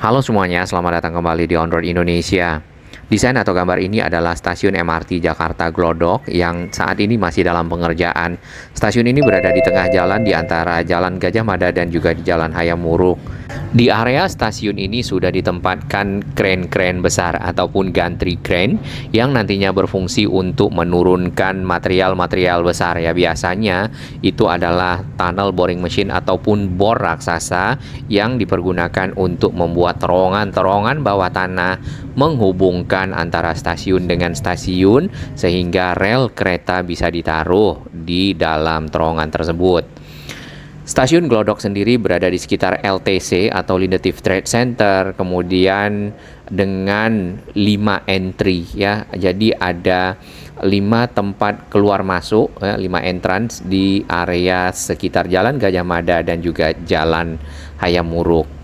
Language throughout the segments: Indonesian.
Halo semuanya, selamat datang kembali di On Road Indonesia. Desain atau gambar ini adalah stasiun MRT Jakarta Glodok yang saat ini masih dalam pengerjaan. Stasiun ini berada di tengah jalan di antara Jalan Gajah Mada dan juga di Jalan Hayam Wuruk. Di area stasiun ini sudah ditempatkan kren-kren besar ataupun gantry crane yang nantinya berfungsi untuk menurunkan material-material besar ya. Biasanya itu adalah tunnel boring machine ataupun bor raksasa yang dipergunakan untuk membuat terowongan-terowongan bawah tanah menghubungkan antara stasiun dengan stasiun sehingga rel kereta bisa ditaruh di dalam terowongan tersebut. Stasiun Glodok sendiri berada di sekitar LTC atau Lindetive Trade Center, kemudian dengan 5 entry ya. Jadi ada 5 tempat keluar masuk, ya, 5 entrance di area sekitar Jalan Gajah Mada dan juga Jalan Hayam Wuruk.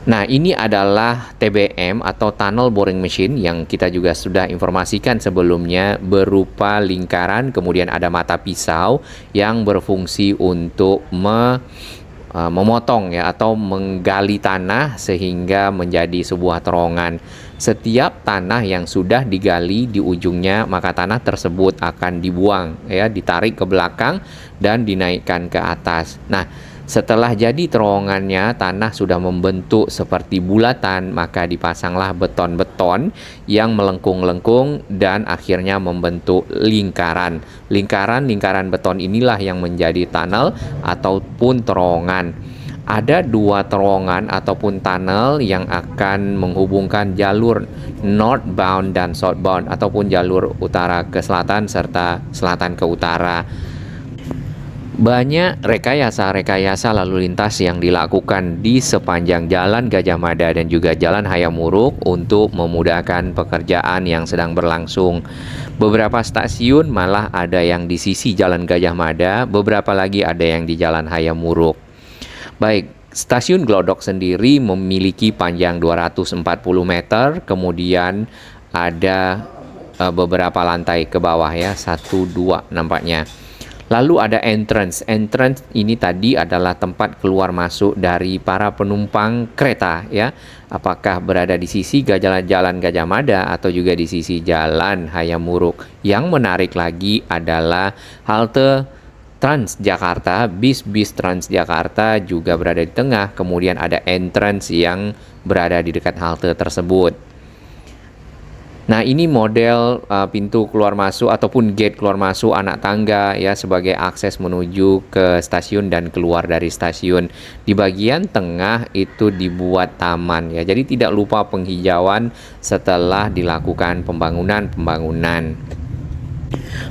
Nah, ini adalah TBM atau Tunnel Boring Machine yang kita juga sudah informasikan sebelumnya, berupa lingkaran, kemudian ada mata pisau yang berfungsi untuk memotong ya atau menggali tanah sehingga menjadi sebuah terowongan. Setiap tanah yang sudah digali di ujungnya, maka tanah tersebut akan dibuang ya, ditarik ke belakang dan dinaikkan ke atas. Nah, setelah jadi terowongannya, tanah sudah membentuk seperti bulatan, maka dipasanglah beton-beton yang melengkung-lengkung dan akhirnya membentuk lingkaran. Lingkaran beton inilah yang menjadi tunnel ataupun terowongan. Ada 2 terowongan ataupun tunnel yang akan menghubungkan jalur northbound dan southbound ataupun jalur utara ke selatan serta selatan ke utara. Banyak rekayasa lalu lintas yang dilakukan di sepanjang Jalan Gajah Mada dan juga Jalan Hayam Wuruk untuk memudahkan pekerjaan yang sedang berlangsung. Beberapa stasiun malah ada yang di sisi Jalan Gajah Mada, beberapa lagi ada yang di Jalan Hayam Wuruk. Baik, stasiun Glodok sendiri memiliki panjang 240 meter, kemudian ada beberapa lantai ke bawah ya, 1, 2 nampaknya. Lalu ada entrance. Entrance ini tadi adalah tempat keluar masuk dari para penumpang kereta ya. Apakah berada di sisi Jalan Gajah Mada atau juga di sisi Jalan Hayam Wuruk. Yang menarik lagi adalah halte Transjakarta, bis-bis Transjakarta juga berada di tengah. Kemudian ada entrance yang berada di dekat halte tersebut. Nah, ini model pintu keluar masuk ataupun gate keluar masuk anak tangga ya, sebagai akses menuju ke stasiun dan keluar dari stasiun. Di bagian tengah itu dibuat taman ya. Jadi tidak lupa penghijauan setelah dilakukan pembangunan.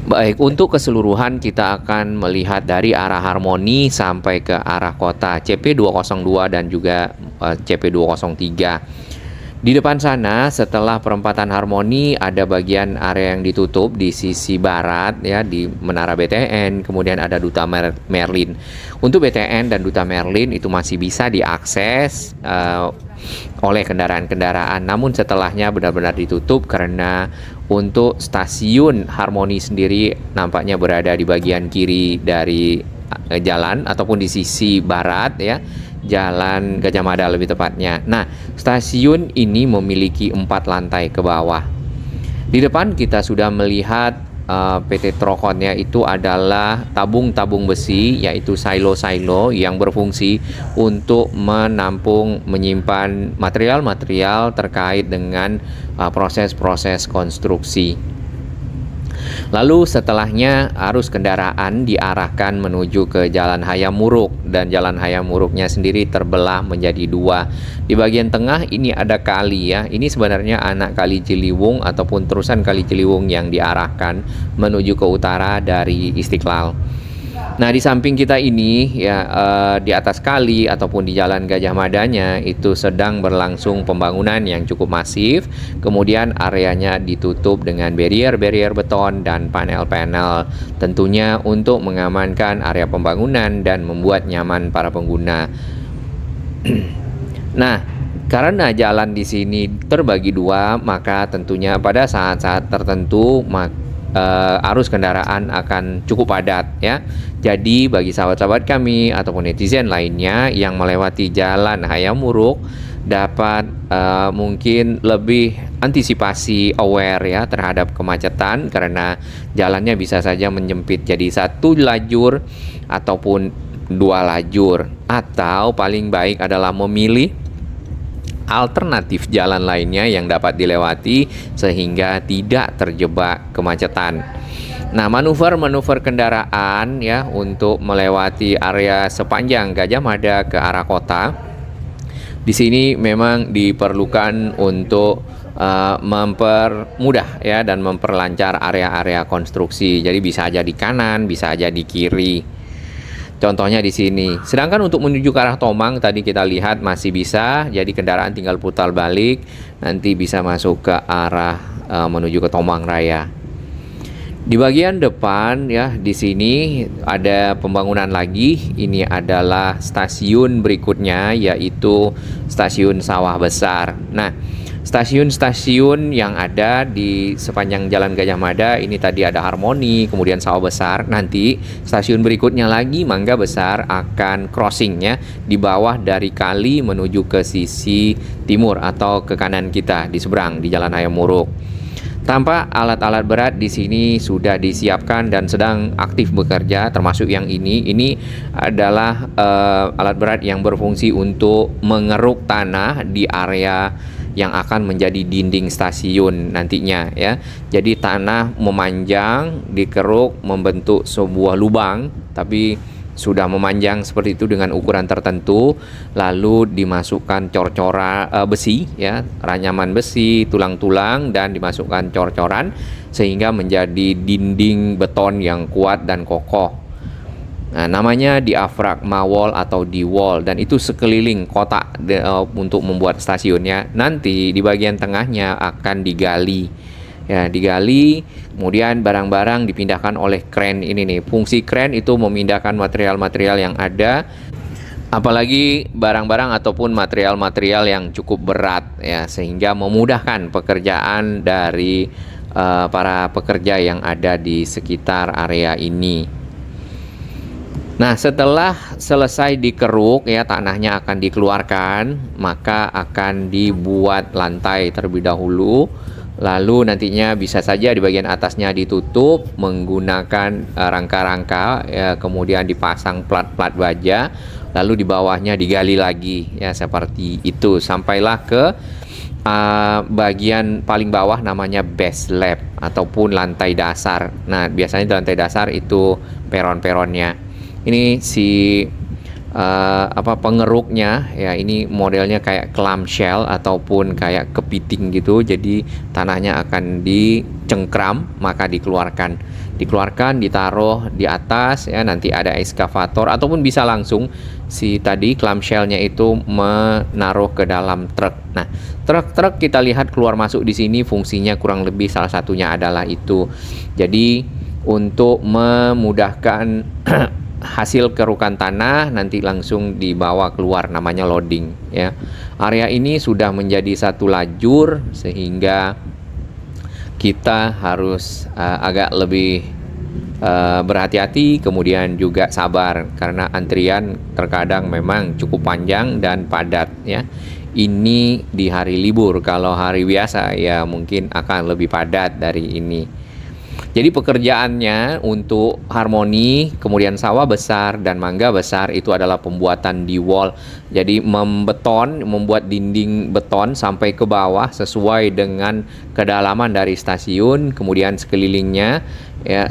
Baik, untuk keseluruhan kita akan melihat dari arah Harmoni sampai ke arah kota CP202 dan juga CP203. Di depan sana, setelah perempatan Harmoni, ada bagian area yang ditutup di sisi barat ya, di Menara BTN, kemudian ada Duta Merlin. Untuk BTN dan Duta Merlin itu masih bisa diakses oleh kendaraan-kendaraan, namun setelahnya benar-benar ditutup karena untuk stasiun Harmoni sendiri nampaknya berada di bagian kiri dari jalan ataupun di sisi barat ya, Jalan Gajah Mada lebih tepatnya. Nah, stasiun ini memiliki 4 lantai ke bawah. Di depan kita sudah melihat PT Trokon, itu adalah tabung-tabung besi, yaitu silo-silo yang berfungsi untuk menyimpan material-material terkait dengan proses-proses konstruksi. Lalu setelahnya arus kendaraan diarahkan menuju ke Jalan Hayam Wuruk, dan Jalan Hayam Wuruknya sendiri terbelah menjadi 2. Di bagian tengah ini ada kali ya. Ini sebenarnya anak Kali Ciliwung ataupun terusan Kali Ciliwung yang diarahkan menuju ke utara dari Istiqlal. Nah, di samping kita ini ya, di atas kali ataupun di Jalan Gajah Madanya itu sedang berlangsung pembangunan yang cukup masif. Kemudian areanya ditutup dengan barrier beton dan panel-panel, tentunya untuk mengamankan area pembangunan dan membuat nyaman para pengguna. Nah, karena jalan di sini terbagi 2, maka tentunya pada saat-saat tertentu arus kendaraan akan cukup padat ya. Jadi bagi sahabat-sahabat kami ataupun netizen lainnya yang melewati Jalan Hayam Wuruk dapat mungkin lebih antisipasi aware ya terhadap kemacetan, karena jalannya bisa saja menyempit jadi satu lajur ataupun dua lajur, atau paling baik adalah memilih alternatif jalan lainnya yang dapat dilewati sehingga tidak terjebak kemacetan. Nah, manuver-manuver kendaraan ya untuk melewati area sepanjang Gajah Mada ke arah kota, di sini memang diperlukan untuk mempermudah ya dan memperlancar area-area konstruksi. Jadi bisa aja di kanan, bisa aja di kiri. Contohnya di sini. Sedangkan untuk menuju ke arah Tomang tadi kita lihat masih bisa, jadi kendaraan tinggal putar balik, nanti bisa masuk ke arah menuju ke Tomang Raya. Di bagian depan ya, di sini ada pembangunan lagi. Ini adalah stasiun berikutnya, yaitu stasiun Sawah Besar. Nah, stasiun-stasiun yang ada di sepanjang Jalan Gajah Mada ini tadi ada Harmoni, kemudian Sawah Besar. Nanti stasiun berikutnya lagi Mangga Besar akan crossingnya di bawah dari kali menuju ke sisi timur atau ke kanan kita di seberang di Jalan Hayam Wuruk. Tampak alat-alat berat di sini sudah disiapkan dan sedang aktif bekerja, termasuk yang ini. Ini adalah alat berat yang berfungsi untuk mengeruk tanah di area yang akan menjadi dinding stasiun nantinya ya. Jadi tanah memanjang, dikeruk membentuk sebuah lubang, tapi sudah memanjang seperti itu dengan ukuran tertentu, lalu dimasukkan cor-coran besi ya, ranyaman besi, tulang-tulang, dan dimasukkan cor-coran sehingga menjadi dinding beton yang kuat dan kokoh. Nah, namanya diafragma wall atau D-wall, dan itu sekeliling kotak untuk membuat stasiunnya. Nanti di bagian tengahnya akan digali. Ya, digali, kemudian barang-barang dipindahkan oleh kren ini nih. Fungsi kren itu memindahkan material-material yang ada, apalagi barang-barang ataupun material-material yang cukup berat ya, sehingga memudahkan pekerjaan dari para pekerja yang ada di sekitar area ini. Nah, setelah selesai dikeruk ya, tanahnya akan dikeluarkan, maka akan dibuat lantai terlebih dahulu. Lalu nantinya bisa saja di bagian atasnya ditutup menggunakan rangka-rangka ya, kemudian dipasang plat-plat baja, lalu di bawahnya digali lagi ya, seperti itu sampailah ke bagian paling bawah, namanya base slab ataupun lantai dasar. Nah, biasanya di lantai dasar itu peron-peronnya. Ini si pengeruknya ya, ini modelnya kayak clamshell ataupun kayak kepiting gitu. Jadi tanahnya akan dicengkram, maka dikeluarkan, ditaruh di atas ya, nanti ada ekskavator ataupun bisa langsung si tadi clamshellnya itu menaruh ke dalam truk. Nah, truk-truk kita lihat keluar masuk di sini fungsinya kurang lebih salah satunya adalah itu. Jadi untuk memudahkan hasil kerukan tanah nanti langsung dibawa keluar, namanya loading ya. Area ini sudah menjadi satu lajur sehingga kita harus agak lebih berhati-hati, kemudian juga sabar karena antrian terkadang memang cukup panjang dan padat ya. Ini di hari libur, kalau hari biasa ya mungkin akan lebih padat dari ini. Jadi pekerjaannya untuk Harmoni, kemudian Sawah Besar dan Mangga Besar itu adalah pembuatan D-wall. Jadi membuat dinding beton sampai ke bawah sesuai dengan kedalaman dari stasiun, kemudian sekelilingnya ya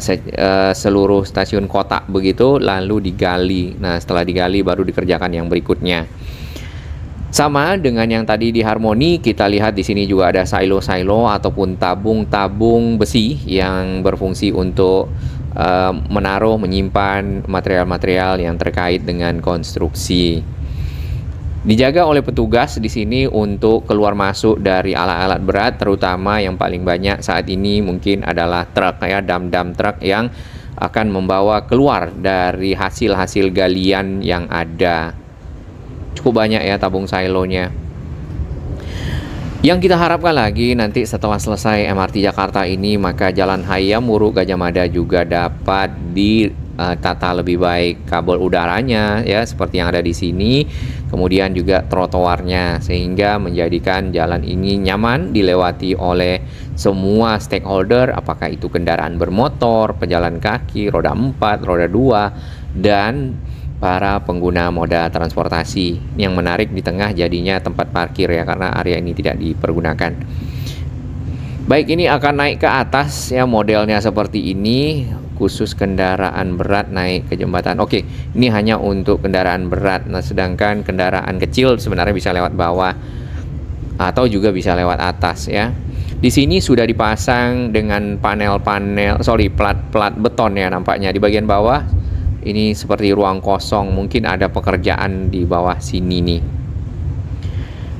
seluruh stasiun kotak begitu, lalu digali. Nah, setelah digali baru dikerjakan yang berikutnya. Sama dengan yang tadi di Harmoni, kita lihat di sini juga ada silo-silo ataupun tabung-tabung besi yang berfungsi untuk menaruh, menyimpan material-material yang terkait dengan konstruksi. Dijaga oleh petugas di sini untuk keluar masuk dari alat-alat berat, terutama yang paling banyak saat ini mungkin adalah truk ya, dam-dam truk yang akan membawa keluar dari hasil-hasil galian yang ada. Cukup banyak ya tabung silonya. Yang kita harapkan lagi nanti setelah selesai MRT Jakarta ini, maka Jalan Hayam Wuruk Gajah Mada juga dapat tata lebih baik kabel udaranya ya seperti yang ada di sini, kemudian juga trotoarnya sehingga menjadikan jalan ini nyaman dilewati oleh semua stakeholder, apakah itu kendaraan bermotor, pejalan kaki, roda 4, roda 2, dan para pengguna moda transportasi. Yang menarik di tengah jadinya tempat parkir ya, karena area ini tidak dipergunakan. Baik, ini akan naik ke atas ya, modelnya seperti ini, khusus kendaraan berat naik ke jembatan. Oke, ini hanya untuk kendaraan berat. Nah, sedangkan kendaraan kecil sebenarnya bisa lewat bawah atau juga bisa lewat atas ya. Di sini sudah dipasang dengan plat beton ya nampaknya di bagian bawah. Ini seperti ruang kosong, mungkin ada pekerjaan di bawah sini nih.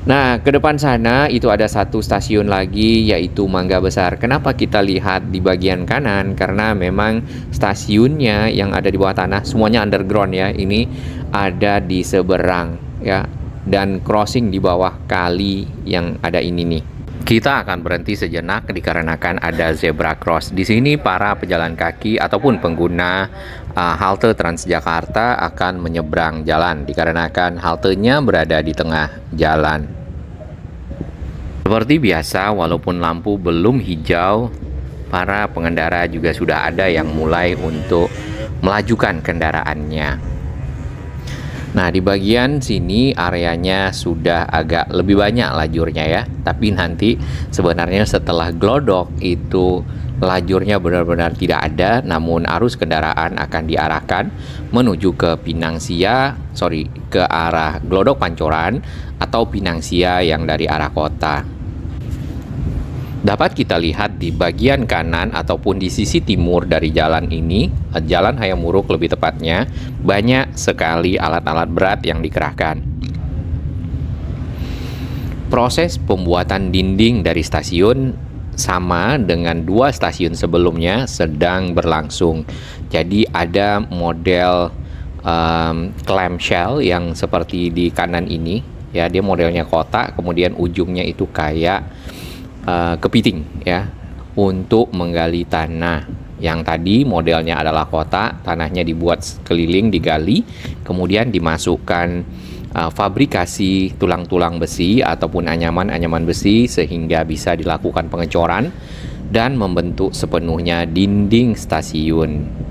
Nah, ke depan sana itu ada satu stasiun lagi, yaitu Mangga Besar. Kenapa kita lihat di bagian kanan? Karena memang stasiunnya yang ada di bawah tanah, semuanya underground ya. Ini ada di seberang ya, dan crossing di bawah kali yang ada ini nih. Kita akan berhenti sejenak dikarenakan ada zebra cross. Di sini para pejalan kaki ataupun pengguna halte Transjakarta akan menyeberang jalan dikarenakan haltenya berada di tengah jalan. Seperti biasa, walaupun lampu belum hijau, para pengendara juga sudah ada yang mulai untuk melajukan kendaraannya. Nah, di bagian sini areanya sudah agak lebih banyak lajurnya ya. Tapi nanti sebenarnya setelah Glodok itu lajurnya benar-benar tidak ada, namun arus kendaraan akan diarahkan menuju ke ke arah Glodok Pancoran atau Pinangsia yang dari arah kota. Dapat kita lihat di bagian kanan ataupun di sisi timur dari jalan ini, Jalan Hayam Wuruk lebih tepatnya, banyak sekali alat-alat berat yang dikerahkan. Proses pembuatan dinding dari stasiun sama dengan dua stasiun sebelumnya sedang berlangsung. Jadi ada model clamshell yang seperti di kanan ini, ya, dia modelnya kotak, kemudian ujungnya itu kayak kepiting ya, untuk menggali tanah. Yang tadi modelnya adalah kotak, tanahnya dibuat keliling, digali, kemudian dimasukkan fabrikasi tulang-tulang besi ataupun anyaman-anyaman besi sehingga bisa dilakukan pengecoran dan membentuk sepenuhnya dinding stasiun.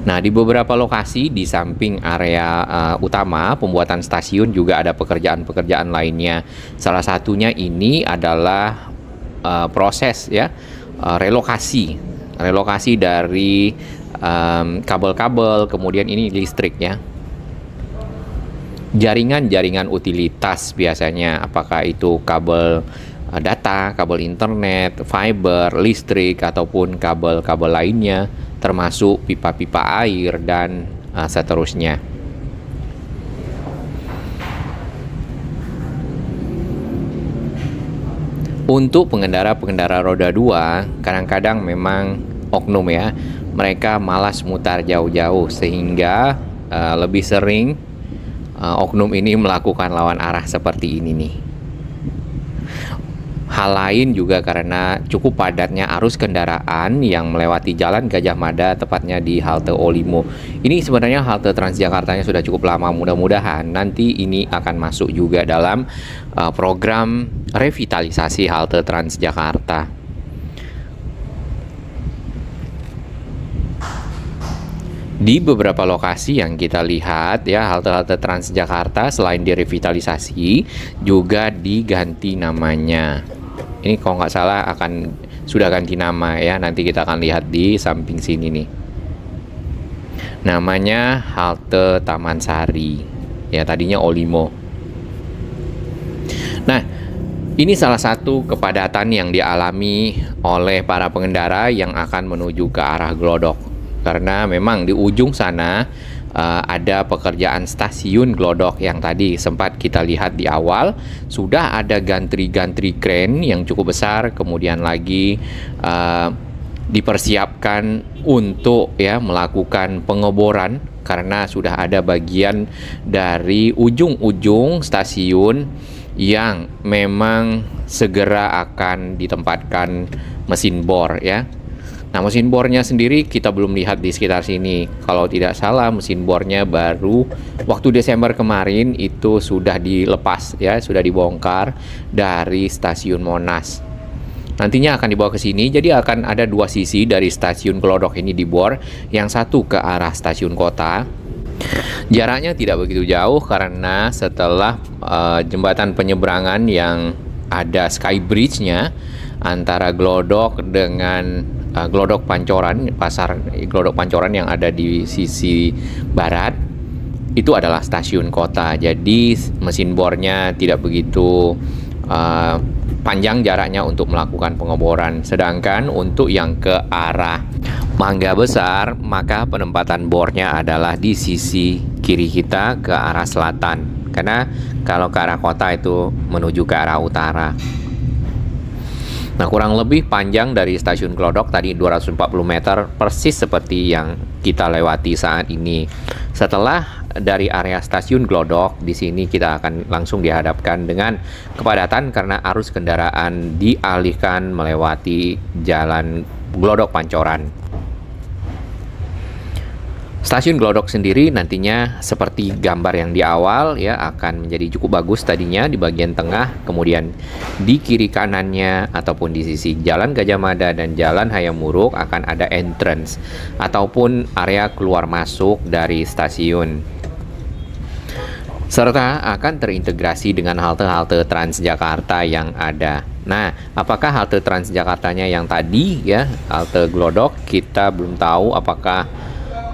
Nah, di beberapa lokasi di samping area utama pembuatan stasiun juga ada pekerjaan-pekerjaan lainnya. Salah satunya ini adalah proses ya, relokasi dari kabel-kabel, kemudian ini listrik ya. Jaringan-jaringan utilitas biasanya, apakah itu kabel data, kabel internet, fiber, listrik, ataupun kabel-kabel lainnya, termasuk pipa-pipa air dan seterusnya. Untuk pengendara-pengendara roda 2, kadang-kadang memang oknum ya, mereka malas mutar jauh-jauh sehingga lebih sering oknum ini melakukan lawan arah seperti ini nih. Hal lain juga karena cukup padatnya arus kendaraan yang melewati Jalan Gajah Mada, tepatnya di halte Olimo. Ini sebenarnya halte Transjakartanya sudah cukup lama, mudah-mudahan nanti ini akan masuk juga dalam program revitalisasi halte Transjakarta. Di beberapa lokasi yang kita lihat ya, halte-halte Transjakarta selain direvitalisasi juga diganti namanya. Ini kalau nggak salah sudah ganti nama ya, nanti kita akan lihat di samping sini nih. Namanya halte Taman Sari ya, tadinya Olimo. Nah, ini salah satu kepadatan yang dialami oleh para pengendara yang akan menuju ke arah Glodok. Karena memang di ujung sana ada pekerjaan stasiun Glodok yang tadi sempat kita lihat di awal. Sudah ada gantri-gantri kren yang cukup besar, kemudian lagi dipersiapkan untuk ya melakukan pengeboran karena sudah ada bagian dari ujung-ujung stasiun yang memang segera akan ditempatkan mesin bor ya. Nah, mesin bornya sendiri kita belum lihat di sekitar sini. Kalau tidak salah, mesin bornya baru waktu Desember kemarin itu sudah dilepas ya, sudah dibongkar dari stasiun Monas. Nantinya akan dibawa ke sini, jadi akan ada dua sisi dari stasiun Glodok ini dibor, yang satu ke arah stasiun kota. Jaraknya tidak begitu jauh karena setelah jembatan penyeberangan yang ada sky bridge-nya antara Glodok dengan Glodok Pancoran, pasar Glodok Pancoran yang ada di sisi barat, itu adalah stasiun kota. Jadi mesin bornya tidak begitu panjang jaraknya untuk melakukan pengeboran. Sedangkan untuk yang ke arah Mangga Besar, maka penempatan bornya adalah di sisi kiri kita ke arah selatan. Karena kalau ke arah kota itu menuju ke arah utara. Nah, kurang lebih panjang dari stasiun Glodok tadi 240 meter, persis seperti yang kita lewati saat ini. Setelah dari area stasiun Glodok, di sini kita akan langsung dihadapkan dengan kepadatan karena arus kendaraan dialihkan melewati jalan Glodok Pancoran. Stasiun Glodok sendiri nantinya seperti gambar yang di awal ya, akan menjadi cukup bagus tadinya di bagian tengah, kemudian di kiri kanannya ataupun di sisi Jalan Gajah Mada dan Jalan Hayam Wuruk akan ada entrance ataupun area keluar masuk dari stasiun. Serta akan terintegrasi dengan halte-halte Transjakarta yang ada. Nah, apakah halte Transjakartanya yang tadi ya, halte Glodok, kita belum tahu apakah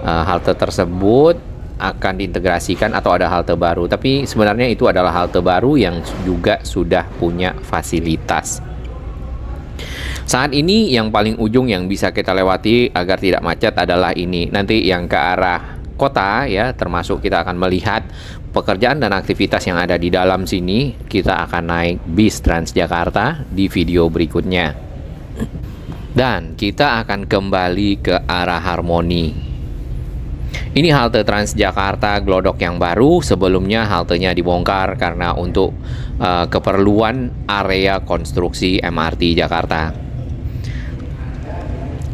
halte tersebut akan diintegrasikan atau ada halte baru. Tapi sebenarnya itu adalah halte baru yang juga sudah punya fasilitas. Saat ini yang paling ujung yang bisa kita lewati agar tidak macet adalah ini. Nanti yang ke arah kota ya, termasuk kita akan melihat pekerjaan dan aktivitas yang ada di dalam sini. Kita akan naik bis Transjakarta di video berikutnya. Dan kita akan kembali ke arah Harmoni. Ini halte Transjakarta Glodok yang baru. Sebelumnya haltenya dibongkar karena untuk keperluan area konstruksi MRT Jakarta.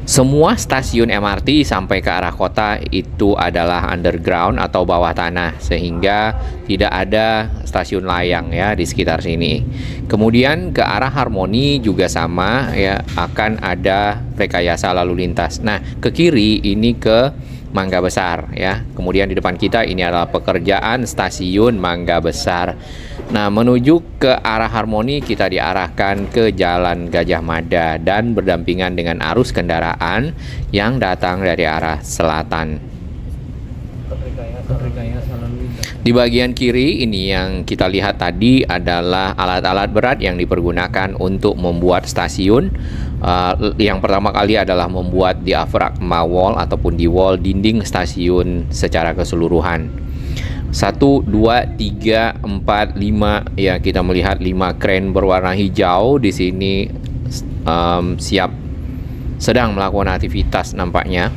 Semua stasiun MRT sampai ke arah kota itu adalah underground atau bawah tanah, sehingga tidak ada stasiun layang ya di sekitar sini. Kemudian ke arah Harmoni juga sama ya, akan ada rekayasa lalu lintas. Nah, ke kiri ini ke Mangga Besar ya. Kemudian di depan kita ini adalah pekerjaan stasiun Mangga Besar. Nah, menuju ke arah Harmoni kita diarahkan ke Jalan Gajah Mada dan berdampingan dengan arus kendaraan yang datang dari arah selatan. Di bagian kiri ini yang kita lihat tadi adalah alat-alat berat yang dipergunakan untuk membuat stasiun. Yang pertama kali adalah membuat diafragma wall ataupun di wall dinding stasiun secara keseluruhan. 1, 2, 3, 4, 5 ya, kita melihat 5 kren berwarna hijau di sini siap sedang melakukan aktivitas nampaknya.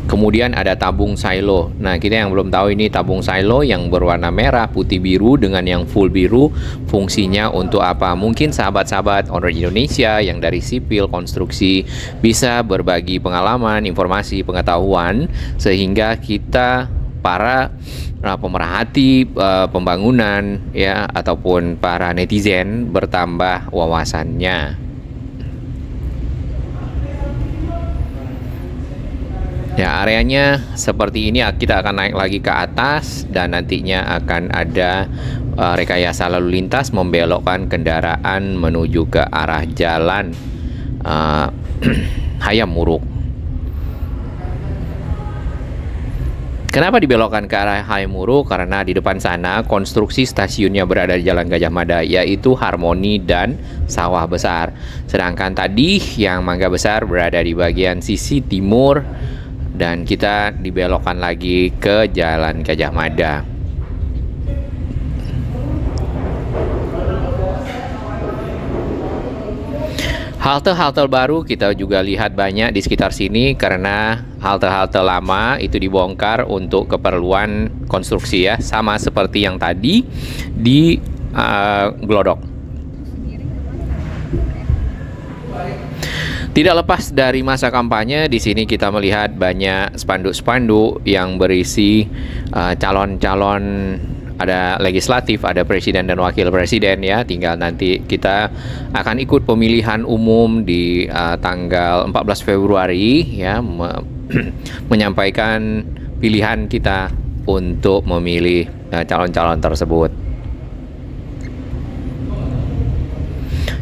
Kemudian ada tabung silo. Nah, kita yang belum tahu ini tabung silo yang berwarna merah, putih, biru dengan yang full biru fungsinya untuk apa? Mungkin sahabat-sahabat owner Indonesia yang dari sipil konstruksi bisa berbagi pengalaman, informasi, pengetahuan sehingga kita para pemerhati pembangunan ya ataupun para netizen bertambah wawasannya. Ya, areanya seperti ini. Kita akan naik lagi ke atas dan nantinya akan ada rekayasa lalu lintas membelokkan kendaraan menuju ke arah jalan Hayam Wuruk. Kenapa dibelokkan ke arah Hayam Wuruk? Karena di depan sana konstruksi stasiunnya berada di Jalan Gajah Mada, yaitu Harmoni dan Sawah Besar. Sedangkan tadi yang Mangga Besar berada di bagian sisi timur dan kita dibelokkan lagi ke Jalan Gajah Mada. Halte-halte baru kita juga lihat banyak di sekitar sini karena halte-halte lama itu dibongkar untuk keperluan konstruksi ya, sama seperti yang tadi di Glodok. Tidak lepas dari masa kampanye, di sini kita melihat banyak spanduk-spanduk yang berisi calon-calon, ada legislatif, ada presiden dan wakil presiden ya. Tinggal nanti kita akan ikut pemilihan umum di tanggal 14 Februari ya, menyampaikan pilihan kita untuk memilih calon-calon tersebut.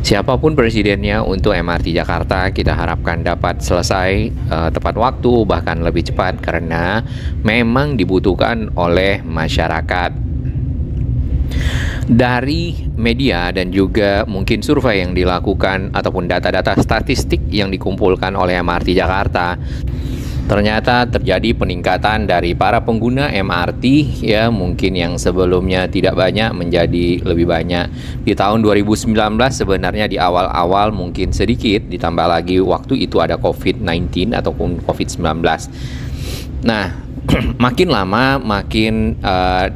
Siapapun presidennya untuk MRT Jakarta, kita harapkan dapat selesai tepat waktu, bahkan lebih cepat, karena memang dibutuhkan oleh masyarakat. Dari media dan juga mungkin survei yang dilakukan ataupun data-data statistik yang dikumpulkan oleh MRT Jakarta, ternyata terjadi peningkatan dari para pengguna MRT ya, mungkin yang sebelumnya tidak banyak menjadi lebih banyak. Di tahun 2019 sebenarnya di awal-awal mungkin sedikit, ditambah lagi waktu itu ada COVID-19 ataupun COVID-19. Nah, makin lama makin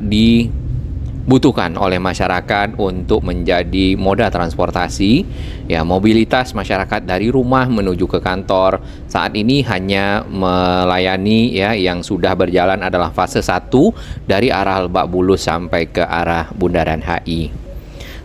dibutuhkan oleh masyarakat untuk menjadi moda transportasi ya, mobilitas masyarakat dari rumah menuju ke kantor. Saat ini hanya melayani ya, yang sudah berjalan adalah fase 1 dari arah Lebak Bulus sampai ke arah Bundaran HI.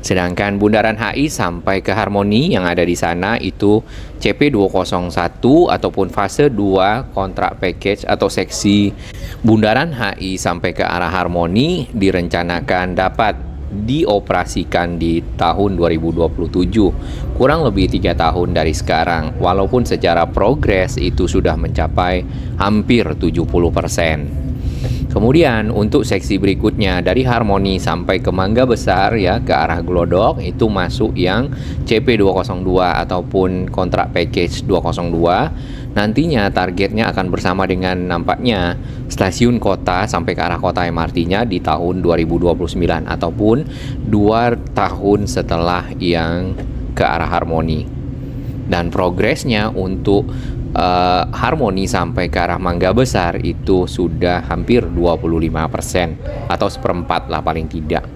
Sedangkan Bundaran HI sampai ke Harmoni yang ada di sana itu CP201 ataupun fase 2 kontrak package atau seksi Bundaran HI sampai ke arah Harmoni direncanakan dapat dioperasikan di tahun 2027, kurang lebih 3 tahun dari sekarang, walaupun secara progres itu sudah mencapai hampir 70%. Kemudian untuk seksi berikutnya dari Harmoni sampai ke Mangga Besar ya, ke arah Glodok, itu masuk yang CP202 ataupun kontrak package 202. Nantinya targetnya akan bersama dengan nampaknya stasiun kota sampai ke arah kota MRT-nya di tahun 2029 ataupun 2 tahun setelah yang ke arah Harmoni. Dan progresnya untuk Harmoni sampai ke arah Mangga Besar itu sudah hampir 25% atau seperempat lah paling tidak.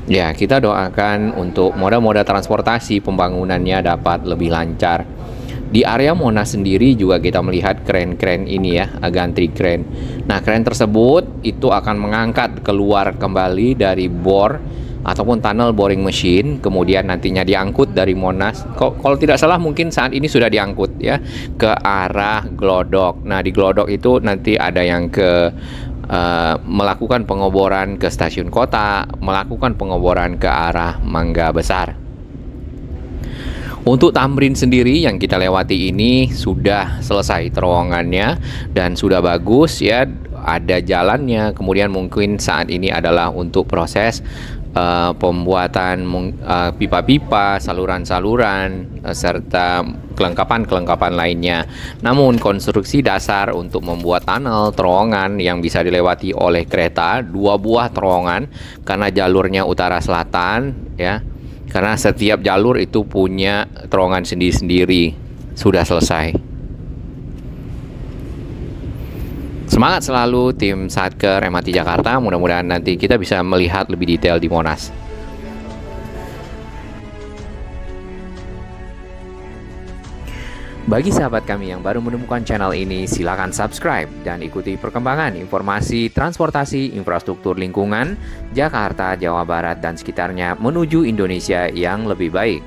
Ya, kita doakan untuk moda-moda transportasi pembangunannya dapat lebih lancar. Di area Monas sendiri juga kita melihat kren-kren ini ya, gantri kren. Nah, kren tersebut itu akan mengangkat keluar kembali dari bor ataupun tunnel boring machine, kemudian nantinya diangkut dari Monas. Kalau tidak salah mungkin saat ini sudah diangkut ya ke arah Glodok. Nah, di Glodok itu nanti ada yang melakukan pengoboran ke stasiun kota, melakukan pengoboran ke arah Mangga Besar. Untuk Tamrin sendiri yang kita lewati ini sudah selesai terowongannya dan sudah bagus ya, ada jalannya. Kemudian mungkin saat ini adalah untuk proses pembuatan pipa-pipa, saluran-saluran, serta kelengkapan-kelengkapan lainnya. Namun konstruksi dasar untuk membuat tunnel terowongan yang bisa dilewati oleh kereta, 2 buah terowongan karena jalurnya utara selatan ya, karena setiap jalur itu punya terowongan sendiri-sendiri, sudah selesai. Semangat selalu tim Satker MRT Jakarta, mudah-mudahan nanti kita bisa melihat lebih detail di Monas. Bagi sahabat kami yang baru menemukan channel ini, silakan subscribe dan ikuti perkembangan informasi transportasi infrastruktur lingkungan Jakarta, Jawa Barat, dan sekitarnya menuju Indonesia yang lebih baik.